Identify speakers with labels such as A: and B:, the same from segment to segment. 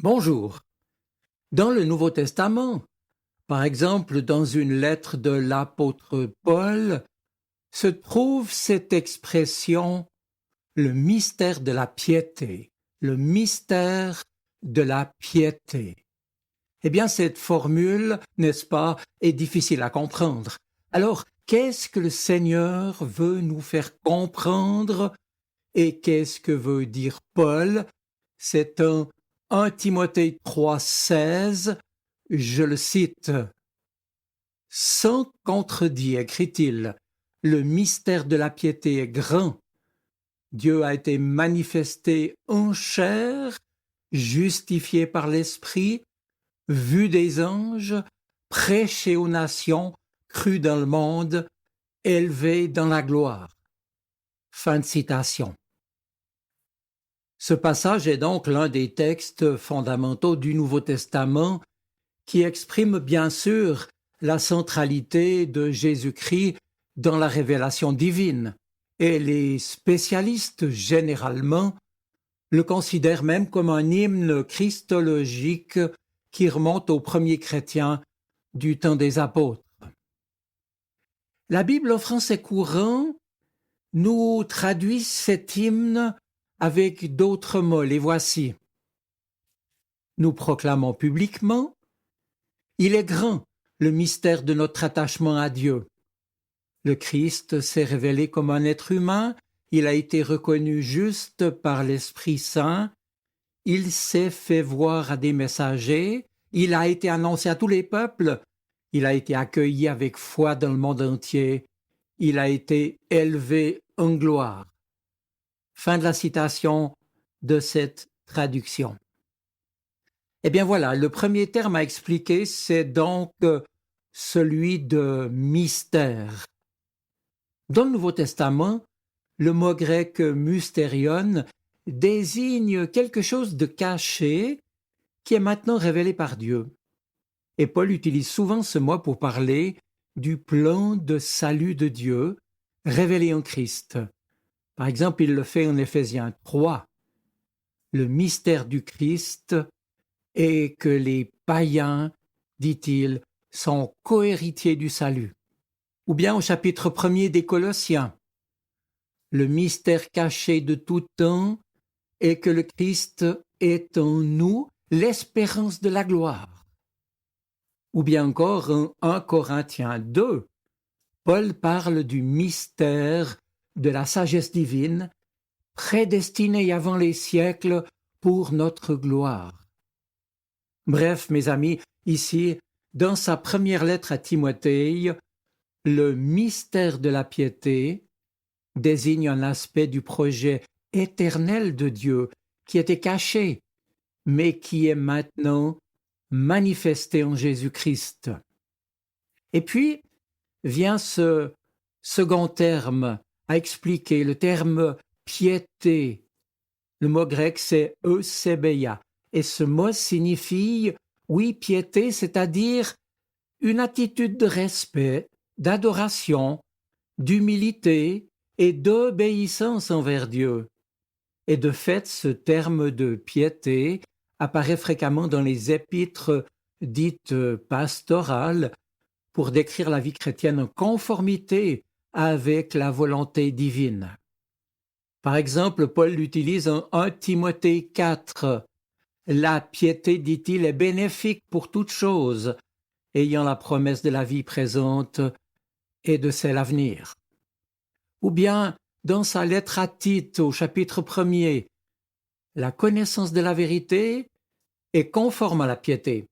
A: Bonjour. Dans le Nouveau Testament, par exemple dans une lettre de l'apôtre Paul, se trouve cette expression « le mystère de la piété ». Le mystère de la piété. Eh bien, cette formule, n'est-ce pas, est difficile à comprendre. Alors, qu'est-ce que le Seigneur veut nous faire comprendre et qu'est-ce que veut dire Paul? C'est un 1 Timothée 3,16, je le cite. « Sans contredit, écrit-il, le mystère de la piété est grand. Dieu a été manifesté en chair, justifié par l'Esprit, vu des anges, prêché aux nations, cru dans le monde, élevé dans la gloire. » Fin de citation. Ce passage est donc l'un des textes fondamentaux du Nouveau Testament qui exprime bien sûr la centralité de Jésus-Christ dans la révélation divine. Et les spécialistes, généralement, le considèrent même comme un hymne christologique qui remonte aux premiers chrétiens du temps des apôtres. La Bible en français courant nous traduit cet hymne avec d'autres mots, les voici. Nous proclamons publiquement: il est grand, le mystère de notre attachement à Dieu. Le Christ s'est révélé comme un être humain, il a été reconnu juste par l'Esprit Saint, il s'est fait voir à des messagers, il a été annoncé à tous les peuples, il a été accueilli avec foi dans le monde entier, il a été élevé en gloire. Fin de la citation de cette traduction. Eh bien voilà, le premier terme à expliquer, c'est donc celui de mystère. Dans le Nouveau Testament, le mot grec mystérion désigne quelque chose de caché qui est maintenant révélé par Dieu. Et Paul utilise souvent ce mot pour parler du plan de salut de Dieu révélé en Christ. Par exemple, il le fait en Éphésiens 3. Le mystère du Christ est que les païens, dit-il, sont cohéritiers du salut. Ou bien au chapitre 1er des Colossiens, le mystère caché de tout temps est que le Christ est en nous l'espérance de la gloire. Ou bien encore en 1 Corinthiens 2, Paul parle du mystère de la sagesse divine, prédestinée avant les siècles pour notre gloire. Bref, mes amis, ici, dans sa première lettre à Timothée, le mystère de la piété désigne un aspect du projet éternel de Dieu qui était caché, mais qui est maintenant manifesté en Jésus-Christ. Et puis vient ce second terme à expliquer, le terme piété. Le mot grec c'est eusebeia, et ce mot signifie, oui, piété, c'est-à-dire une attitude de respect, d'adoration, d'humilité et d'obéissance envers Dieu. Et de fait, ce terme de piété apparaît fréquemment dans les épîtres dites pastorales pour décrire la vie chrétienne en conformité avec la volonté divine. Par exemple, Paul l'utilise en 1 Timothée 4. La piété, dit-il, est bénéfique pour toute chose, ayant la promesse de la vie présente et de celle à venir. Ou bien, dans sa lettre à Tite au chapitre 1er, la connaissance de la vérité est conforme à la piété.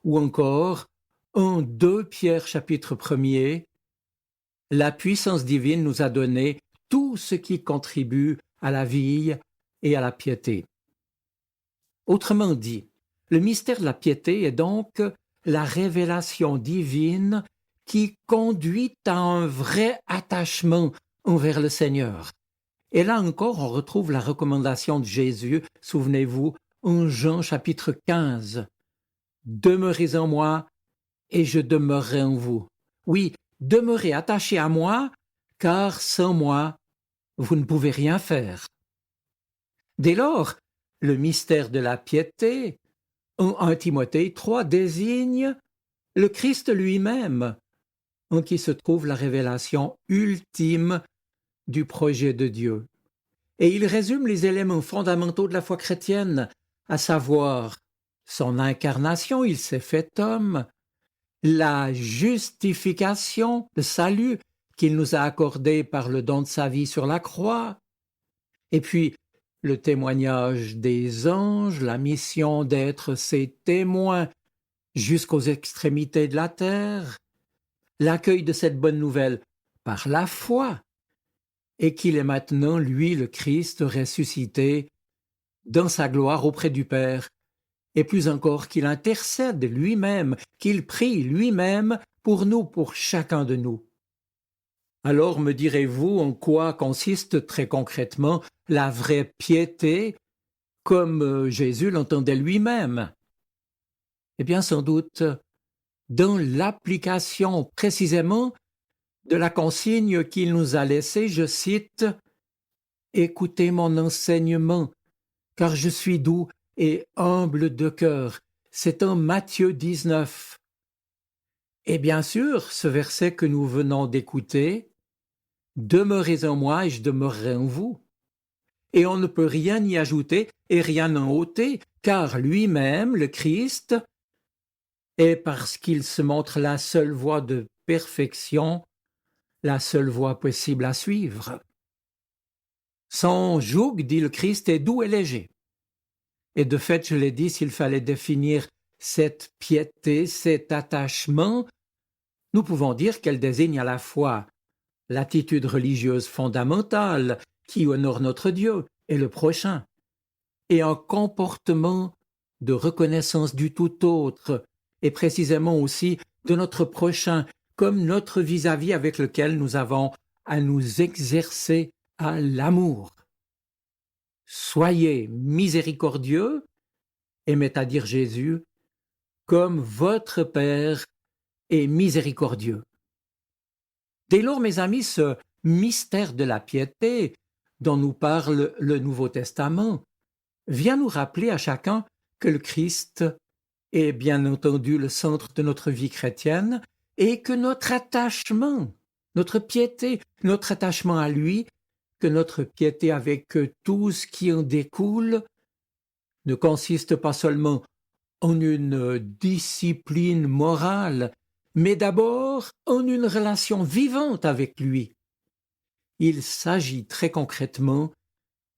A: Ou encore, en 2 Pierre chapitre 1er, la puissance divine nous a donné tout ce qui contribue à la vie et à la piété. Autrement dit, le mystère de la piété est donc la révélation divine qui conduit à un vrai attachement envers le Seigneur. Et là encore, on retrouve la recommandation de Jésus, souvenez-vous, en Jean chapitre 15. « Demeurez en moi et je demeurerai en vous. » Oui, demeurez attachés à moi, car sans moi, vous ne pouvez rien faire. Dès lors, Le mystère de la piété, en 1 Timothée 3, désigne le Christ lui-même, en qui se trouve la révélation ultime du projet de Dieu. Et il résume les éléments fondamentaux de la foi chrétienne, à savoir son incarnation, il s'est fait homme, la justification, le salut qu'il nous a accordé par le don de sa vie sur la croix, et puis le témoignage des anges, la mission d'être ses témoins jusqu'aux extrémités de la terre, l'accueil de cette bonne nouvelle par la foi, et qu'il est maintenant, lui, le Christ ressuscité, dans sa gloire auprès du Père, et plus encore qu'il intercède lui-même, qu'il prie lui-même pour nous, pour chacun de nous. Alors me direz-vous en quoi consiste très concrètement la vraie piété, comme Jésus l'entendait lui-même? Eh bien, sans doute, dans l'application précisément de la consigne qu'il nous a laissée, je cite « Écoutez mon enseignement, car je suis doux et humble de cœur ». C'est en Matthieu 19. Et bien sûr, ce verset que nous venons d'écouter, « Demeurez en moi et je demeurerai en vous ». Et on ne peut rien y ajouter et rien en ôter, car lui-même, le Christ, est parce qu'il se montre la seule voie de perfection, la seule voie possible à suivre. Son joug, dit le Christ, est doux et léger. Et de fait, je l'ai dit, s'il fallait définir cette piété, cet attachement, nous pouvons dire qu'elle désigne à la fois l'attitude religieuse fondamentale qui honore notre Dieu et le prochain, et un comportement de reconnaissance du tout autre, et précisément aussi de notre prochain, comme notre vis-à-vis avec lequel nous avons à nous exercer à l'amour. Soyez miséricordieux, aimait à dire Jésus, comme votre Père est miséricordieux. Dès lors, mes amis, ce mystère de la piété dont nous parle le Nouveau Testament vient nous rappeler à chacun que le Christ est bien entendu le centre de notre vie chrétienne et que notre attachement, notre piété, notre attachement à lui, que notre piété avec tout ce qui en découle, ne consiste pas seulement en une discipline morale, mais d'abord en une relation vivante avec lui. Il s'agit très concrètement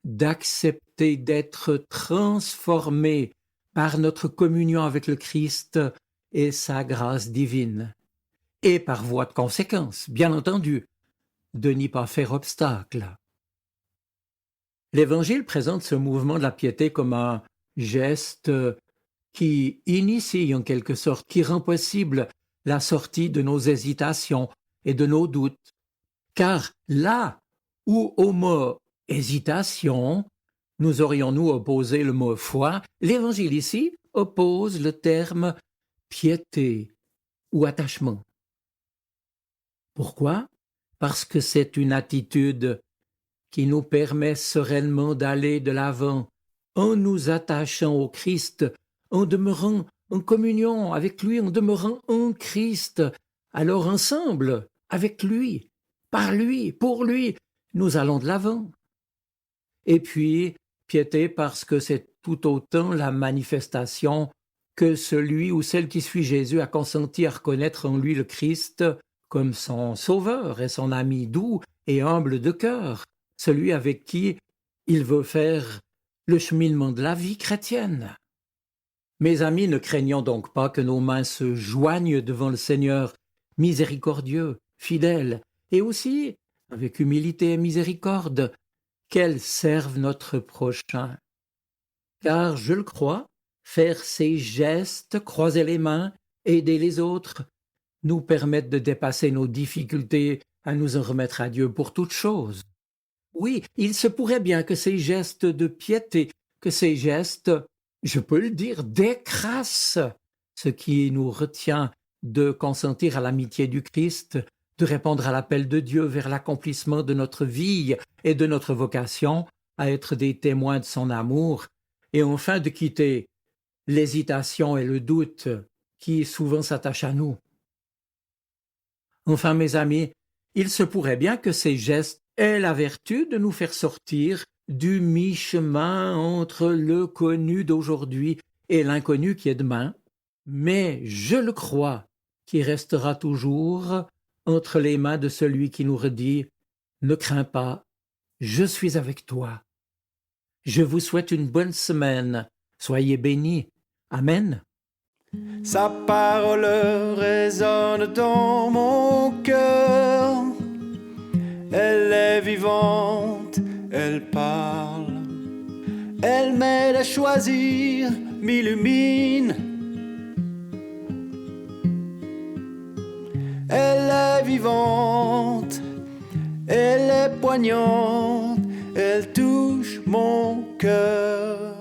A: d'accepter d'être transformé par notre communion avec le Christ et sa grâce divine, et par voie de conséquence, bien entendu, de n'y pas faire obstacle. L'Évangile présente ce mouvement de la piété comme un geste qui initie en quelque sorte, qui rend possible la sortie de nos hésitations et de nos doutes. Car là où au mot hésitation, nous aurions-nous opposé le mot foi, l'Évangile ici oppose le terme piété ou attachement. Pourquoi? Parce que c'est une attitude qui nous permet sereinement d'aller de l'avant en nous attachant au Christ, en demeurant en communion avec lui, en demeurant en Christ. Alors ensemble, avec lui, par lui, pour lui, nous allons de l'avant. Et puis, piété parce que c'est tout autant la manifestation que celui ou celle qui suit Jésus a consenti à reconnaître en lui le Christ comme son sauveur et son ami doux et humble de cœur, celui avec qui il veut faire le cheminement de la vie chrétienne. Mes amis, ne craignons donc pas que nos mains se joignent devant le Seigneur, miséricordieux, fidèle, et aussi, avec humilité et miséricorde, qu'elles servent notre prochain. Car, je le crois, faire ces gestes, croiser les mains, aider les autres, nous permettent de dépasser nos difficultés à nous en remettre à Dieu pour toutes choses. Oui, il se pourrait bien que ces gestes de piété, que ces gestes, je peux le dire, décrassent ce qui nous retient de consentir à l'amitié du Christ, de répondre à l'appel de Dieu vers l'accomplissement de notre vie et de notre vocation à être des témoins de son amour, et enfin de quitter l'hésitation et le doute qui souvent s'attachent à nous. Enfin, mes amis, il se pourrait bien que ces gestes aient la vertu de nous faire sortir du mi-chemin entre le connu d'aujourd'hui et l'inconnu qui est demain, mais je le crois, qui restera toujours entre les mains de celui qui nous redit « Ne crains pas, je suis avec toi ». Je vous souhaite une bonne semaine. Soyez bénis. Amen.
B: Sa parole résonne dans mon cœur. Elle est vivante, elle parle. Elle m'aide à choisir, m'illumine. Elle est vivante, elle est poignante, elle touche mon cœur.